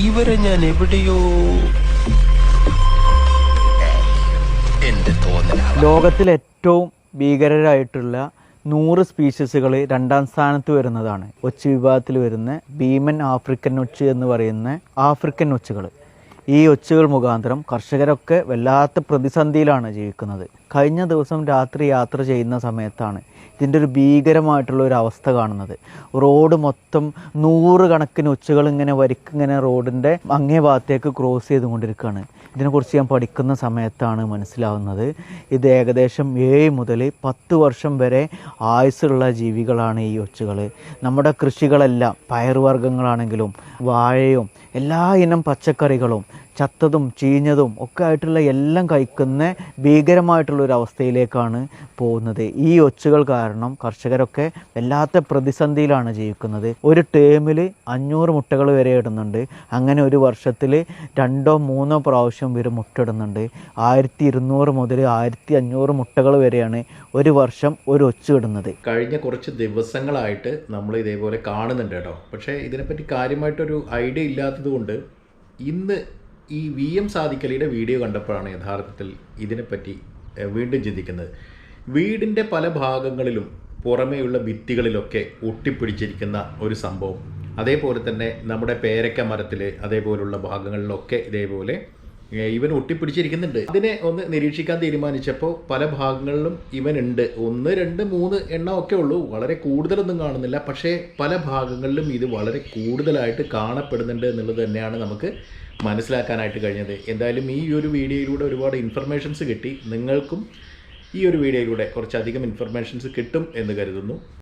ഇവരെ ഞാൻ എവിടെയോ എന്റെ തോന്നലാണ്. ലോകത്തിൽ ഏറ്റവും ഭീകരരായിട്ടുള്ള 100 സ്പീഷീസുകൾ 2ാം സ്ഥാനത്ത് വരുന്നതാണ്. ഒച്ച് വിഭാഗത്തിൽ വരുന്ന ഭീമൻ ആഫ്രിക്കൻ ഒച്ച് എന്ന് പറയുന്ന ആഫ്രിക്കൻ ഒച്ചുകൾ. ഈ ഒച്ചുകൾ മുഖാന്തരം കർഷകരൊക്കെ വല്ലാത്ത പ്രതിസന്ധിയിലാണ് ജീവിക്കുന്നത്. കഴിഞ്ഞ ദിവസം രാത്രി യാത്ര ചെയ്യുന്ന സമയത്താണ് ഇതിൻ്റെ ഒരു ഭീകരമായിട്ടുള്ള ഒരു അവസ്ഥ കാണുന്നത്. റോഡ് മൊത്തം 100 കണക്കിന് ഒച്ചുകൾ ഇങ്ങനെ വരിക്കിങ്ങനെ റോഡിൻ്റെ അങ്ങേ ഭാഗത്തേക്ക് ക്രോസ് ചെയ്തുകൊണ്ടിരിക്കുകയാണ്. ഇതിനെക്കുറിച്ച് ഞാൻ പഠിക്കുന്ന സമയത്താണ് മനസ്സിലാവുന്നത് ഇത് ഏകദേശം 7 മുതൽ 10 വർഷം വരെ ആയുസ്സുള്ള ജീവികളാണ് ഈ ഒച്ചുകൾ. നമ്മുടെ കൃഷികളെല്ലാം പയറുവർഗ്ഗങ്ങളാണെങ്കിലും വാഴയും എല്ലാ ഇനം പച്ചക്കറികളും ചത്തതും ചീഞ്ഞതും ഒക്കെ ആയിട്ടുള്ള എല്ലാം കഴിക്കുന്ന ഭീകരമായിട്ടുള്ളൊരു അവസ്ഥയിലേക്കാണ് പോകുന്നത്. ഈ ഒച്ചുകൾ കാരണം കർഷകരൊക്കെ വല്ലാത്ത പ്രതിസന്ധിയിലാണ് ജീവിക്കുന്നത്. ഒരു ടേമിൽ 500 മുട്ടകൾ വരെ ഇടുന്നുണ്ട്. അങ്ങനെ ഒരു വർഷത്തിൽ 2ഓ 3ഓ പ്രാവശ്യം ഇവർ മുട്ടയിടുന്നുണ്ട്. 1200 മുതൽ 1500 മുട്ടകൾ വരെയാണ് ഒരു വർഷം ഒരു ഒച്ച് ഇടുന്നത്. കഴിഞ്ഞ കുറച്ച് ദിവസങ്ങളായിട്ട് നമ്മൾ ഇതേപോലെ കാണുന്നുണ്ട് കേട്ടോ. പക്ഷേ ഇതിനെപ്പറ്റി കാര്യമായിട്ടൊരു ഐഡിയ ഇല്ലാത്തത് കൊണ്ട് ഇന്ന് ഈ VM സാദിഖലിയുടെ വീഡിയോ കണ്ടപ്പോഴാണ് യഥാർത്ഥത്തിൽ ഇതിനെപ്പറ്റി വീണ്ടും ചിന്തിക്കുന്നത്. വീടിൻ്റെ പല ഭാഗങ്ങളിലും പുറമേയുള്ള ഭിത്തികളിലൊക്കെ ഒട്ടിപ്പിടിച്ചിരിക്കുന്ന ഒരു സംഭവം, അതേപോലെ തന്നെ നമ്മുടെ പേരക്ക മരത്തിൽ അതേപോലുള്ള ഭാഗങ്ങളിലൊക്കെ ഇതേപോലെ ഇവൻ ഒട്ടിപ്പിടിച്ചിരിക്കുന്നുണ്ട്. അതിനെ ഒന്ന് നിരീക്ഷിക്കാൻ തീരുമാനിച്ചപ്പോൾ പല ഭാഗങ്ങളിലും ഇവൻ ഉണ്ട്. 1, 2, 3 എണ്ണം ഒക്കെ ഉള്ളൂ, വളരെ കൂടുതലൊന്നും കാണുന്നില്ല. പക്ഷേ പല ഭാഗങ്ങളിലും ഇത് വളരെ കൂടുതലായിട്ട് കാണപ്പെടുന്നുണ്ട് എന്നുള്ളത് തന്നെയാണ് നമുക്ക് മനസ്സിലാക്കാനായിട്ട് കഴിഞ്ഞത്. എന്തായാലും ഈ ഒരു വീഡിയോയിലൂടെ ഒരുപാട് ഇൻഫർമേഷൻസ് കിട്ടി. നിങ്ങൾക്കും ഈ ഒരു വീഡിയോയിലൂടെ കുറച്ചധികം ഇൻഫർമേഷൻസ് കിട്ടും എന്ന് കരുതുന്നു.